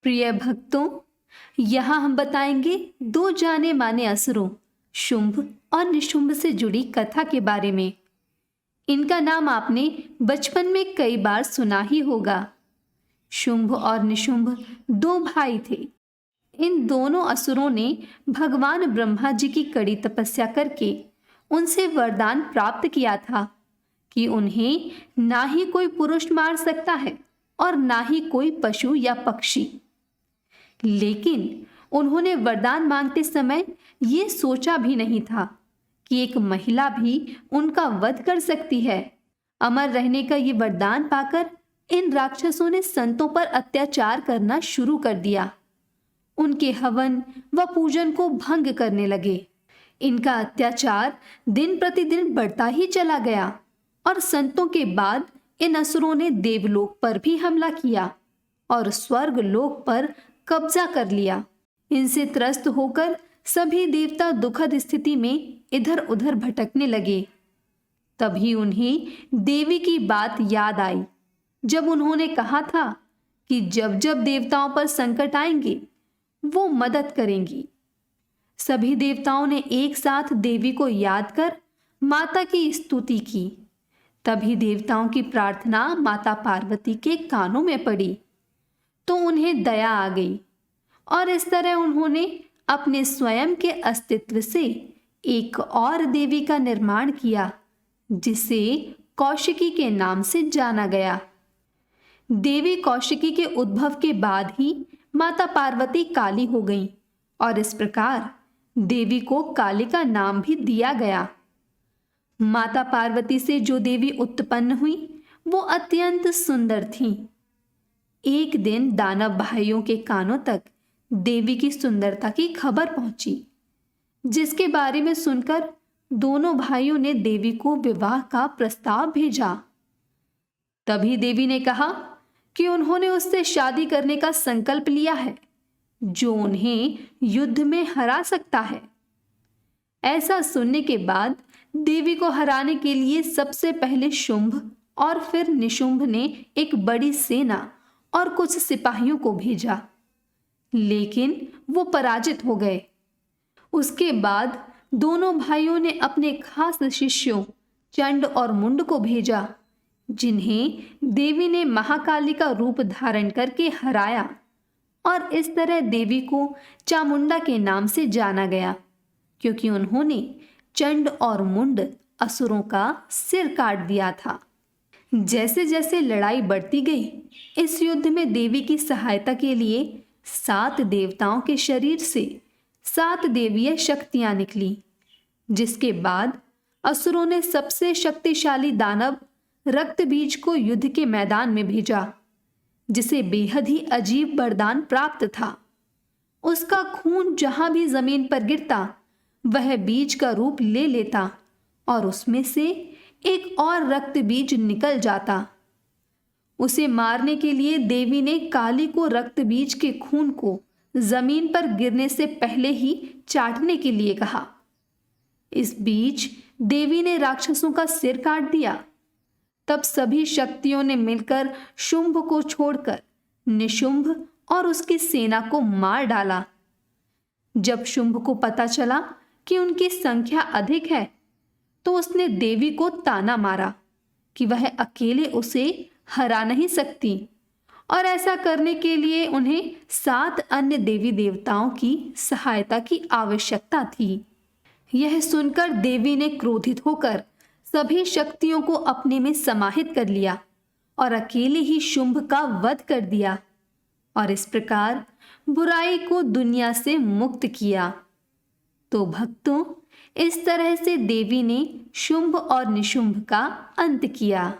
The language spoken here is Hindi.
प्रिय भक्तों, यहाँ हम बताएंगे दो जाने माने असुरों शुंभ और निशुंभ से जुड़ी कथा के बारे में। इनका नाम आपने बचपन में कई बार सुना ही होगा। शुंभ और निशुंभ दो भाई थे। इन दोनों असुरों ने भगवान ब्रह्मा जी की कड़ी तपस्या करके उनसे वरदान प्राप्त किया था कि उन्हें ना ही कोई पुरुष मार सकता है और ना ही कोई पशु या पक्षी। लेकिन उन्होंने वरदान मांगते समय ये सोचा भी नहीं था कि एक महिला भी उनका वध कर सकती है। अमर रहने का ये वरदान पाकर इन राक्षसों ने संतों पर अत्याचार करना शुरू कर दिया। उनके हवन व पूजन को भंग करने लगे। इनका अत्याचार दिन प्रतिदिन बढ़ता ही चला गया और संतों के बाद इन असुरों ने देवलोक पर भी हमला किया और स्वर्ग लोक पर कब्जा कर लिया। इनसे त्रस्त होकर सभी देवता दुखद स्थिति में इधर उधर भटकने लगे। तभी उन्हें देवी की बात याद आई, जब उन्होंने कहा था कि जब जब देवताओं पर संकट आएंगे वो मदद करेंगी। सभी देवताओं ने एक साथ देवी को याद कर माता की स्तुति की। तभी देवताओं की प्रार्थना माता पार्वती के कानों में पड़ी तो उन्हें दया आ गई और इस तरह उन्होंने अपने स्वयं के अस्तित्व से एक और देवी का निर्माण किया, जिसे कौशिकी के नाम से जाना गया। देवी कौशिकी के उद्भव के बाद ही माता पार्वती काली हो गईं और इस प्रकार देवी को कालिका नाम भी दिया गया। माता पार्वती से जो देवी उत्पन्न हुई वो अत्यंत सुंदर थीं। एक दिन दानव भाइयों के कानों तक देवी की सुंदरता की खबर पहुंची, जिसके बारे में सुनकर दोनों भाइयों ने देवी को विवाह का प्रस्ताव भेजा। तभी देवी ने कहा कि उन्होंने उससे शादी करने का संकल्प लिया है जो उन्हें युद्ध में हरा सकता है। ऐसा सुनने के बाद देवी को हराने के लिए सबसे पहले शुंभ और फिर निशुंभ ने एक बड़ी सेना और कुछ सिपाहियों को भेजा, लेकिन वो पराजित हो गए। उसके बाद दोनों भाइयों ने अपने खास शिष्यों चंड और मुंड को भेजा, जिन्हें देवी ने महाकाली का रूप धारण करके हराया और इस तरह देवी को चामुंडा के नाम से जाना गया, क्योंकि उन्होंने चंड और मुंड असुरों का सिर काट दिया था। जैसे जैसे लड़ाई बढ़ती गई, इस युद्ध में देवी की सहायता के लिए 7 देवताओं के शरीर से 7 देवीय शक्तियां निकली, जिसके बाद असुरों ने सबसे शक्तिशाली दानव रक्त बीज को युद्ध के मैदान में भेजा, जिसे बेहद ही अजीब वरदान प्राप्त था। उसका खून जहां भी जमीन पर गिरता वह बीज का रूप ले लेता और उसमें से एक और रक्त बीज निकल जाता। उसे मारने के लिए देवी ने काली को रक्त बीज के खून को जमीन पर गिरने से पहले ही चाटने के लिए कहा। इस बीच देवी ने राक्षसों का सिर काट दिया। तब सभी शक्तियों ने मिलकर शुंभ को छोड़कर निशुंभ और उसकी सेना को मार डाला। जब शुंभ को पता चला कि उनकी संख्या अधिक है, तो उसने देवी को ताना मारा कि वह अकेले उसे हरा नहीं सकती और ऐसा करने के लिए उन्हें 7 अन्य देवी देवताओं की सहायता की आवश्यकता थी। यह सुनकर देवी ने क्रोधित होकर सभी शक्तियों को अपने में समाहित कर लिया और अकेले ही शुंभ का वध कर दिया और इस प्रकार बुराई को दुनिया से मुक्त किया। तो भक्तों, इस तरह से देवी ने शुंभ और निशुंभ का अंत किया।